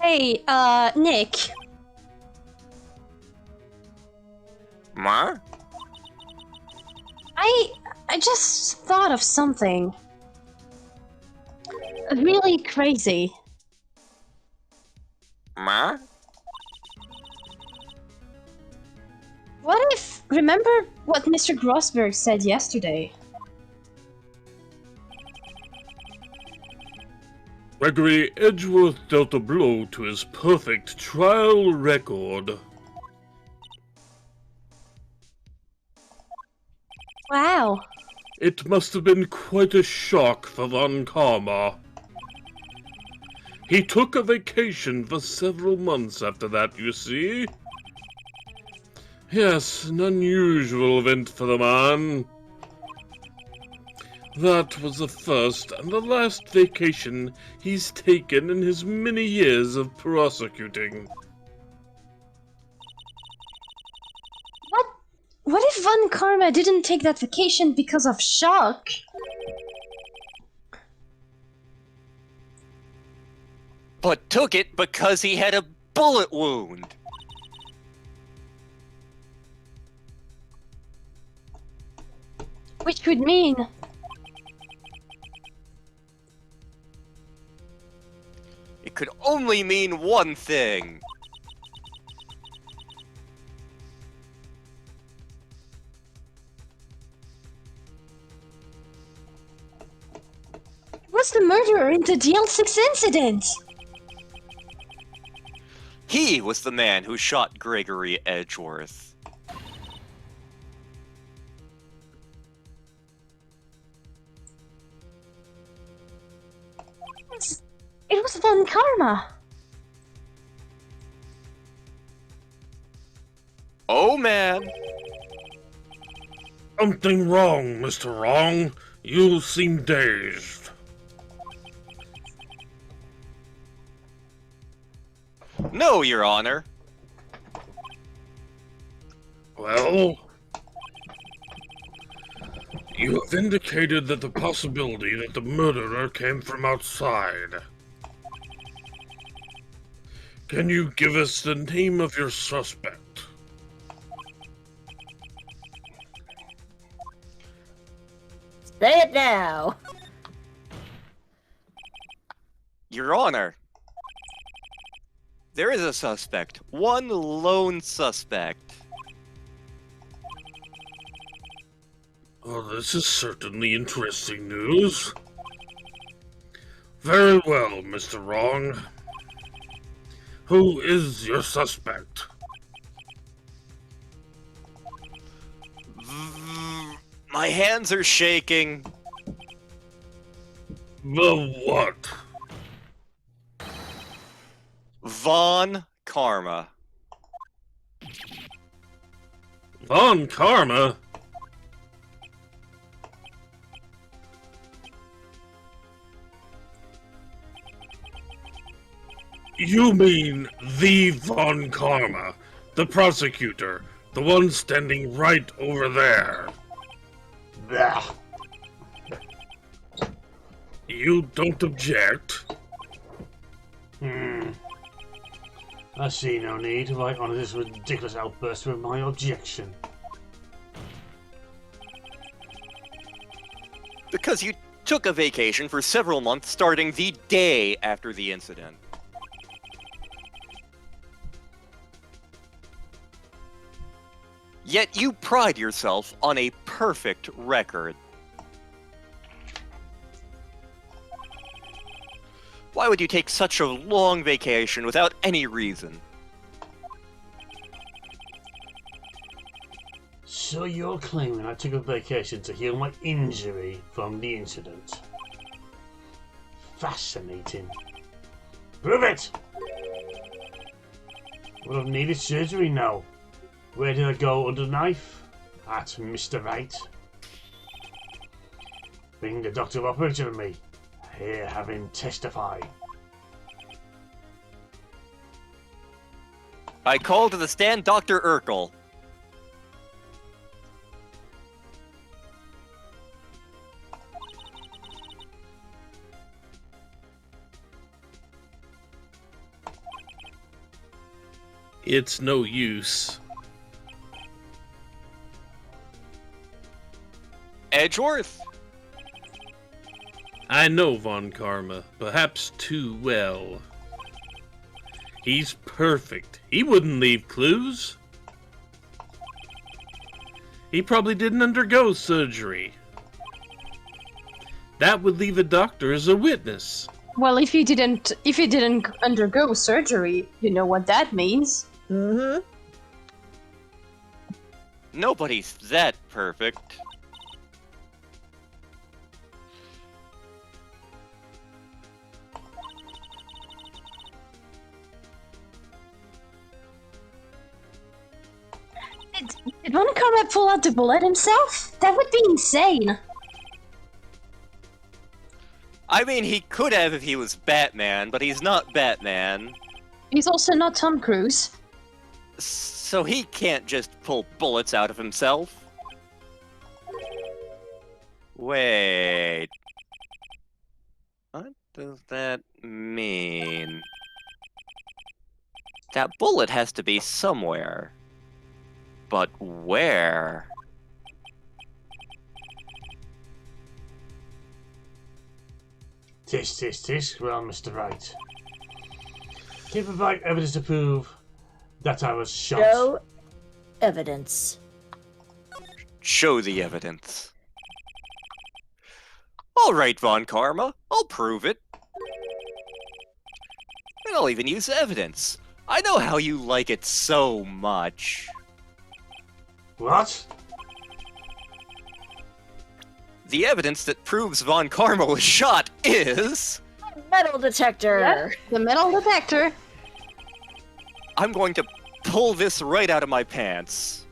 Hey, Nick. Ma? I just thought of something. Really crazy. Ma? What if... Remember what Mr. Grossberg said yesterday? Gregory Edgeworth dealt a blow to his perfect trial record. Wow. It must have been quite a shock for Von Karma. He took a vacation for several months after that, you see. Yes, an unusual event for the man. That was the first and the last vacation he's taken in his many years of prosecuting. What if Von Karma didn't take that vacation because of shock? But took it because he had a bullet wound. Which would mean... It could only mean one thing. Was the murderer in the DL6 incident? He was the man who shot Gregory Edgeworth. It was Von Karma. Oh man. Something wrong, Mr. Wrong. You seem dazed. No, Your Honor. Well, you have indicated that the possibility that the murderer came from outside. Can you give us the name of your suspect? Say it now! Your Honor. There is a suspect. One lone suspect. Oh, this is certainly interesting news. Very well, Mr. Wrong. Who is your suspect? My hands are shaking. The what? Von Karma. Von Karma? You mean the Von Karma, the prosecutor, the one standing right over there. Bah. You don't object? I see no need to write on this ridiculous outburst with my objection. Because you took a vacation for several months starting the day after the incident. Yet you pride yourself on a perfect record. Why would you take such a long vacation without any reason? So you're claiming I took a vacation to heal my injury from the incident? Fascinating. Prove it! Would have needed surgery now. Where did I go under the knife? At Mr. Wright. Bring the doctor operated on me. Here, have him testify. I call to the stand Dr. Urkel. It's no use. Edgeworth? I know Von Karma, perhaps too well. He's perfect. He wouldn't leave clues. He probably didn't undergo surgery. That would leave a doctor as a witness. Well, if he didn't undergo surgery, you know what that means. Mm-hmm. Nobody's that perfect. Did Von Karma pull out the bullet himself? That would be insane. I mean, he could have if he was Batman, but he's not Batman. He's also not Tom Cruise. So he can't just pull bullets out of himself. Wait. What does that mean? That bullet has to be somewhere. But where? Tisk. Well, Mr. Wright. Can you provide evidence to prove that I was shot? No evidence. Show the evidence. Alright, Von Karma, I'll prove it. And I'll even use evidence. I know how you like it so much. What? The evidence that proves Von Karma was shot is... Metal detector. Yep, the metal detector. I'm going to pull this right out of my pants.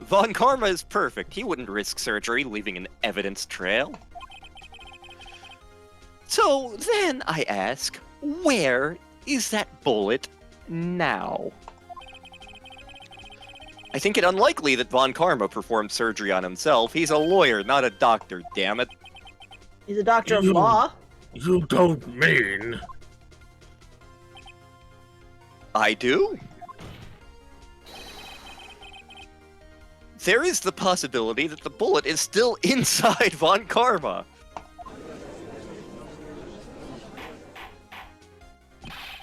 Von Karma is perfect. He wouldn't risk surgery leaving an evidence trail. So then I ask, where is that bullet now? I think it unlikely that Von Karma performed surgery on himself. He's a lawyer, not a doctor, damn it. He's a doctor of law. You don't mean... I do? There is the possibility that the bullet is still inside Von Karma.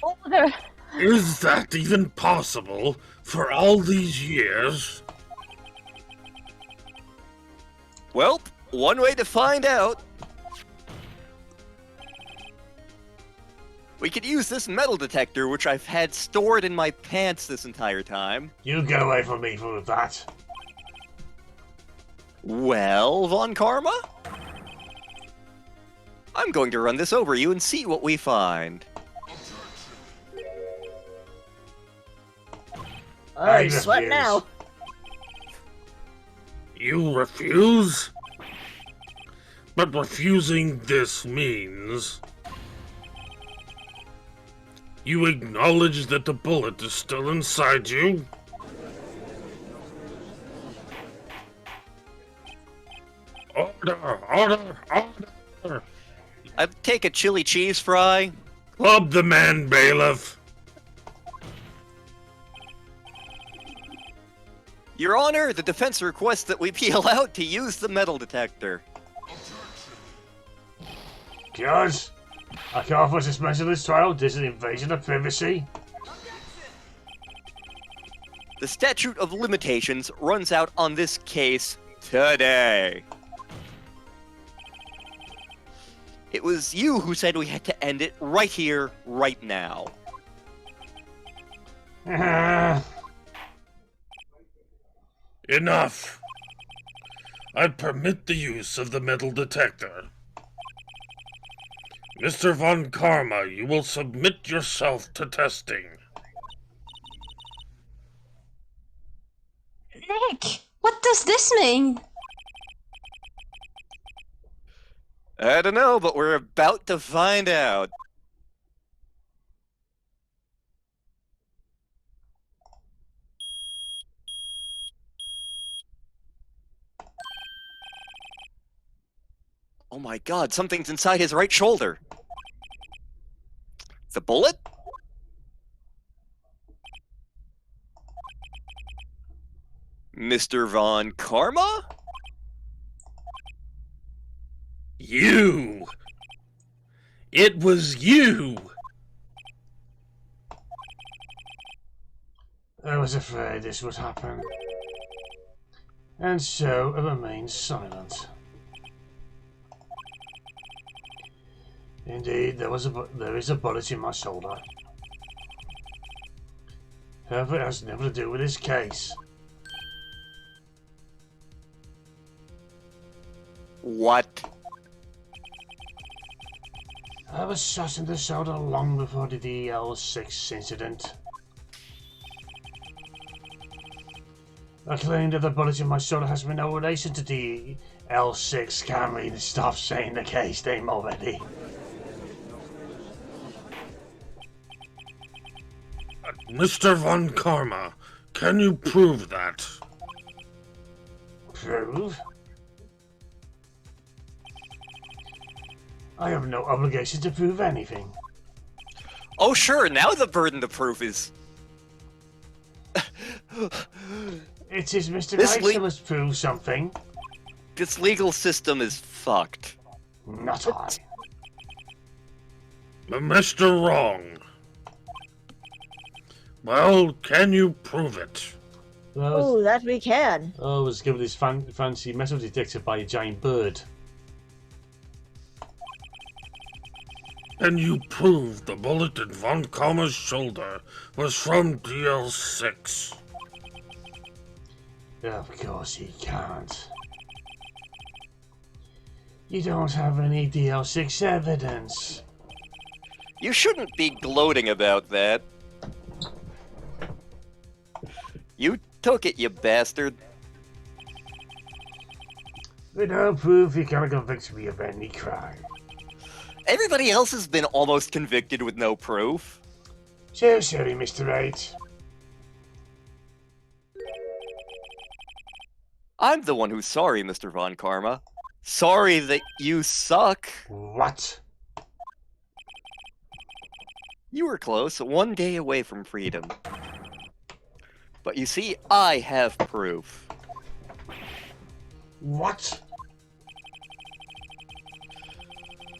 Oh, there. Is that even possible for all these years? Well, one way to find out. We could use this metal detector, which I've had stored in my pants this entire time. You get away from me for that. Well, Von Karma? I'm going to run this over you and see what we find. Oh, he's sweating now. You refuse? But refusing this means... You acknowledge that the bullet is still inside you? Order! I'd take a chili cheese fry. Club the man, bailiff! Your Honor, the defense requests that we be allowed to use the metal detector. Judge, I call for suspension of this trial. This is an invasion of privacy. The statute of limitations runs out on this case today. It was you who said we had to end it right here, right now. Enough! I permit the use of the metal detector. Mr. Von Karma, you will submit yourself to testing. Nick, what does this mean? I don't know, but we're about to find out. Oh my god, something's inside his right shoulder. The bullet? Mr. Von Karma? You! It was you! I was afraid this would happen. And so I remained silent. Indeed, there is a bullet in my shoulder. However, it has nothing to do with this case. What? I was shot in the shoulder long before the DL6 incident. I claim that the bullet in my shoulder has been no relation to DL6. Can't really stop saying the case name already. Mr. Von Karma, can you prove that? Prove? I have no obligation to prove anything. Oh sure, now the burden of proof is... It is Mr. This Wright who must prove something. This legal system is fucked. Not I. Mr. Wrong. Well, can you prove it? Oh, that we can. I was given this fancy metal detector by a giant bird. Can you prove the bullet in Von Karma's shoulder was from DL6? Of course he can't. You don't have any DL6 evidence. You shouldn't be gloating about that. You took it, you bastard. With no proof, you cannot convict me of any crime. Everybody else has been almost convicted with no proof. So sorry, Mr. Wright. I'm the one who's sorry, Mr. Von Karma. Sorry that you suck. What? You were close, one day away from freedom. But you see, I have proof. What?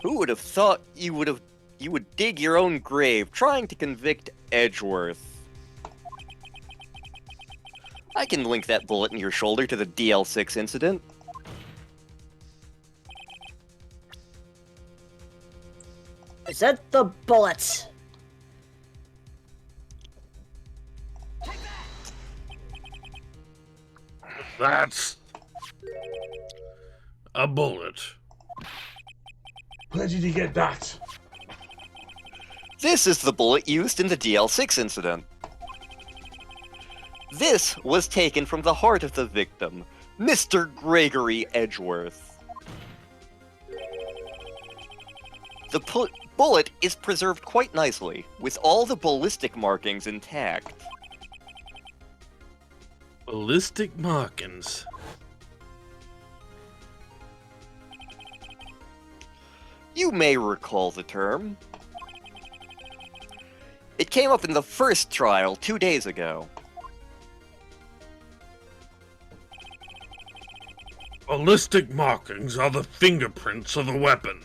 Who would have thought you would dig your own grave trying to convict Edgeworth? I can link that bullet in your shoulder to the DL6 incident. Is that the bullet? That's a bullet. Where did you get that? This is the bullet used in the DL6 incident. This was taken from the heart of the victim, Mr. Gregory Edgeworth. The bullet is preserved quite nicely, with all the ballistic markings intact. Ballistic markings. You may recall the term. It came up in the first trial 2 days ago. Ballistic markings are the fingerprints of the weapon.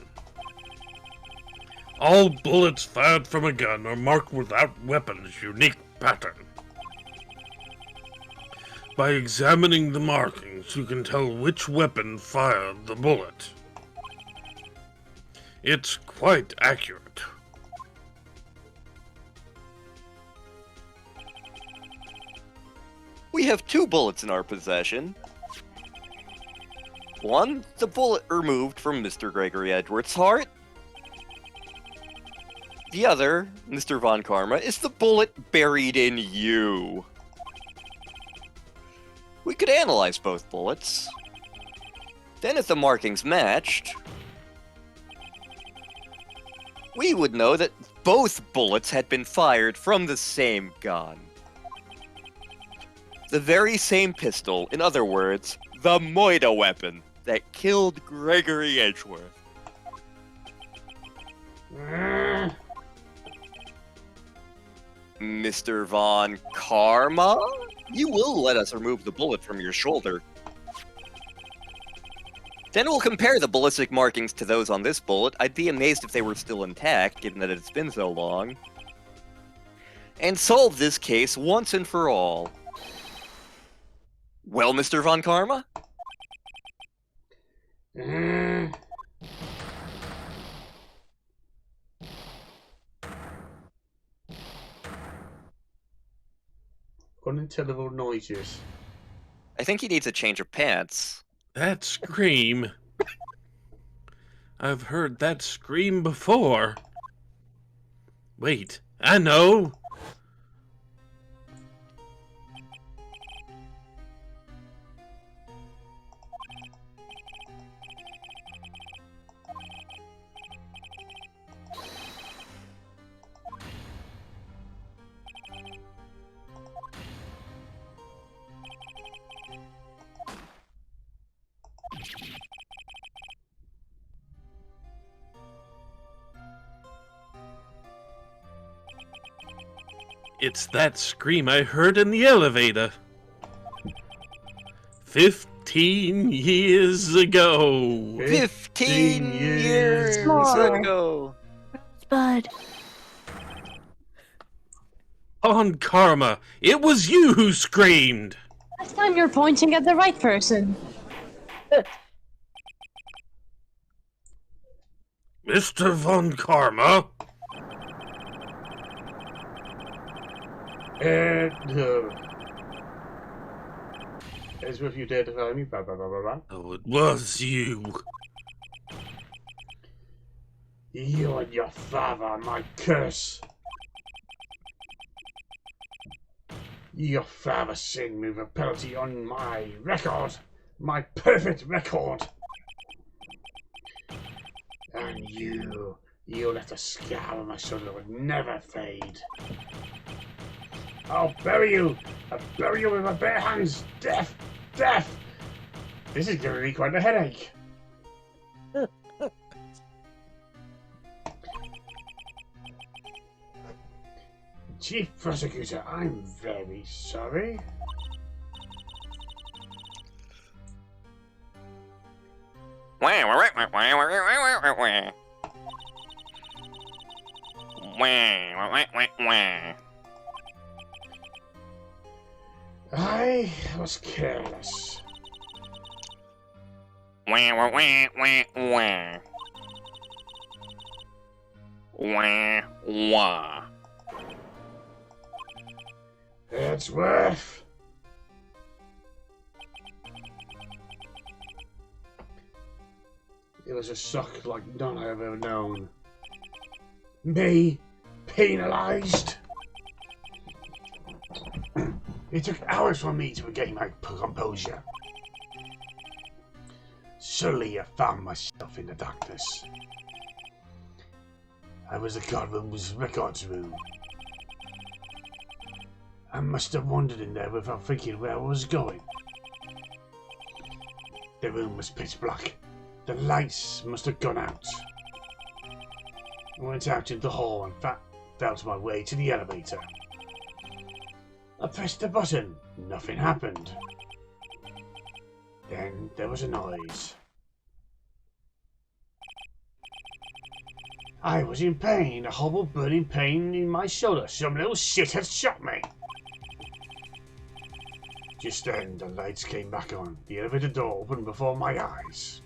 All bullets fired from a gun are marked with that weapon's unique pattern. By examining the markings, you can tell which weapon fired the bullet. It's quite accurate. We have 2 bullets in our possession. One, the bullet removed from Mr. Gregory Edgeworth's heart. The other, Mr. Von Karma, is the bullet buried in you. We could analyze both bullets. Then if the markings matched, we would know that both bullets had been fired from the same gun. The very same pistol, in other words, the Moida weapon that killed Gregory Edgeworth. Mr. Von Karma? You will let us remove the bullet from your shoulder. Then we'll compare the ballistic markings to those on this bullet. I'd be amazed if they were still intact, given that it's been so long. And solve this case once and for all. Well, Mr. Von Karma? Unintelligible noises. I think he needs a change of pants. That scream. I've heard that scream before. Wait, I know. It's that scream I heard in the elevator. 15 years ago. 15 years More. ago. Bud. On Karma, it was you who screamed. This time you're pointing at the right person. Mr. Von Karma. No. As if you dare defy me, blah blah blah blah blah. Oh, it was you. You and your father, my curse. Your father sent me the penalty on my record, my perfect record. And you left a scar on my shoulder that would never fade. I'll bury you! I'll bury you with my bare hands! Death! Death! This is giving me quite a headache. Chief Prosecutor, I'm very sorry. I was careless. It's worth. It was a shock like none I've ever known. Me, penalised. It took hours for me to regain my composure. Suddenly I found myself in the darkness. I was the guardroom's records room. I must have wandered in there without thinking where I was going. The room was pitch black. The lights must have gone out. I went out into the hall and felt my way to the elevator. I pressed the button. Nothing happened. Then there was a noise. I was in pain, a horrible burning pain in my shoulder. Some little shit had shot me. Just then, the lights came back on. The elevator door opened before my eyes.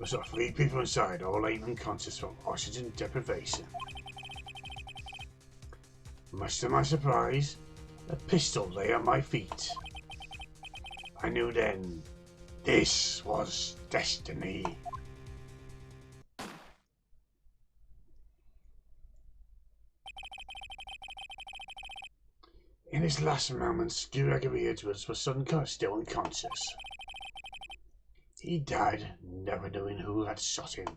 I saw 3 people inside, all unconscious from oxygen deprivation. Much to my surprise, a pistol lay at my feet. I knew then, this was destiny. In his last moments, Gregory Edwards was still unconscious. He died, never knowing who had shot him.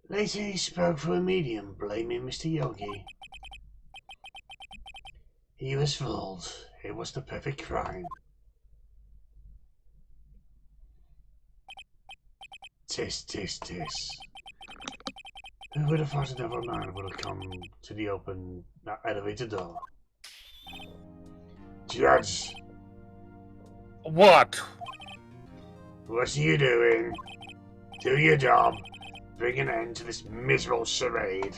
Later he spoke for a medium, blaming Mr. Yogi. He was fooled. It was the perfect crime. Tis, tis, tis. Who would have thought another man would have come to the open elevator door? Judge, What? what are you doing? Do your job. Bring an end to this miserable charade.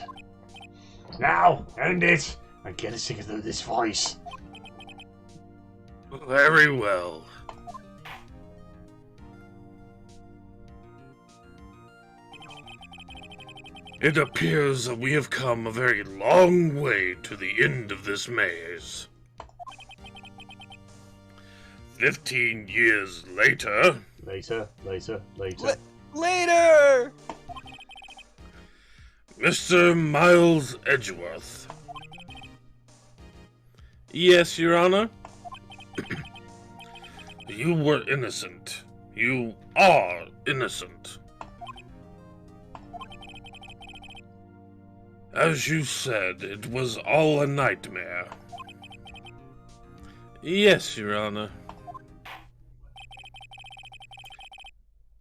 Now, end it! I'm getting sick of this voice. Very well. It appears that we have come a very long way to the end of this maze. 15 years later... Later. Later! Mr. Miles Edgeworth. Yes, Your Honor? You were innocent. You are innocent. As you said, it was all a nightmare. Yes, Your Honor.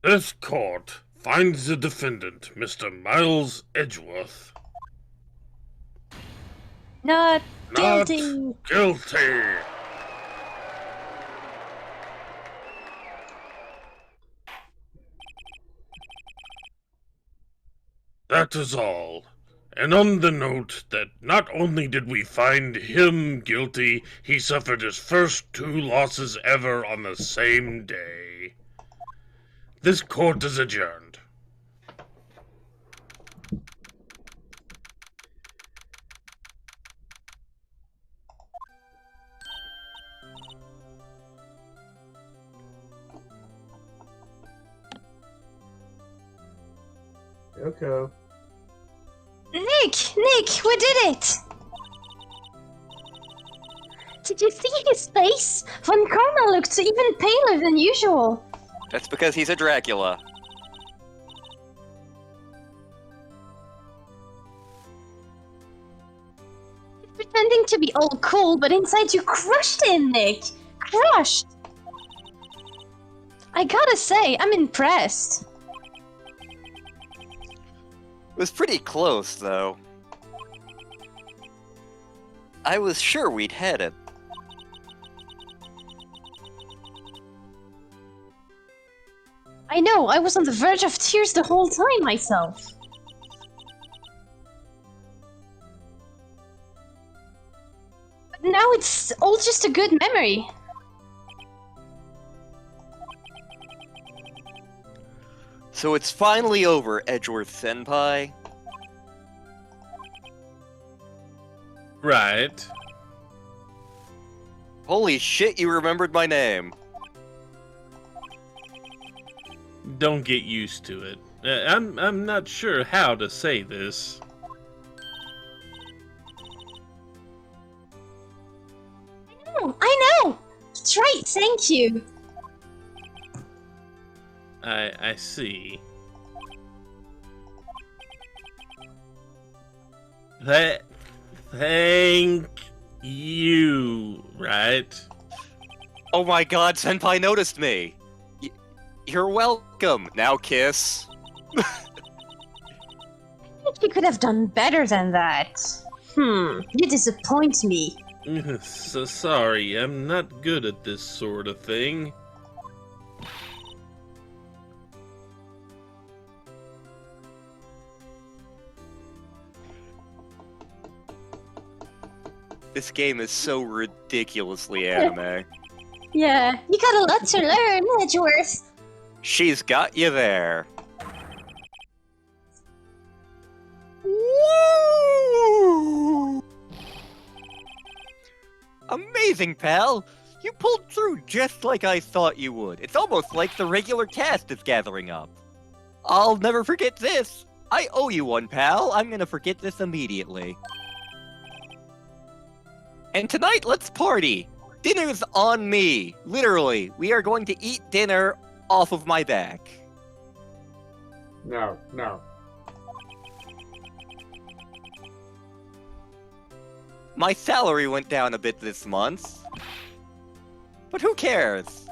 This court finds the defendant, Mr. Miles Edgeworth, Not not guilty. guilty. That is all. And on the note that not only did we find him guilty, he suffered his first 2 losses ever on the same day. This court is adjourned. Okay. Nick, we did it! Did you see his face? Von Karma looked even paler than usual. That's because he's a Dracula. Pretending to be all cool, but inside you crushed him, Nick! Crushed! I gotta say, I'm impressed. It was pretty close, though. I was sure we'd had it. I know, I was on the verge of tears the whole time myself. But now it's all just a good memory. So it's finally over, Edgeworth Senpai. Right. Holy shit, you remembered my name. Don't get used to it. I'm not sure how to say this. I know! That's right, thank you. I see. Thank you, right? Oh my god, Senpai noticed me! You're welcome. Now kiss. I think you could have done better than that. You disappoint me. So sorry, I'm not good at this sort of thing. This game is so ridiculously anime. Yeah, you got a lot to learn, Edgeworth. She's got you there. Woo! Amazing, pal! You pulled through just like I thought you would. It's almost like the regular cast is gathering up. I'll never forget this. I owe you one, pal. I'm gonna forget this immediately. And tonight, let's party! Dinner's on me! Literally, we are going to eat dinner off of my back. No. My salary went down a bit this month. But who cares?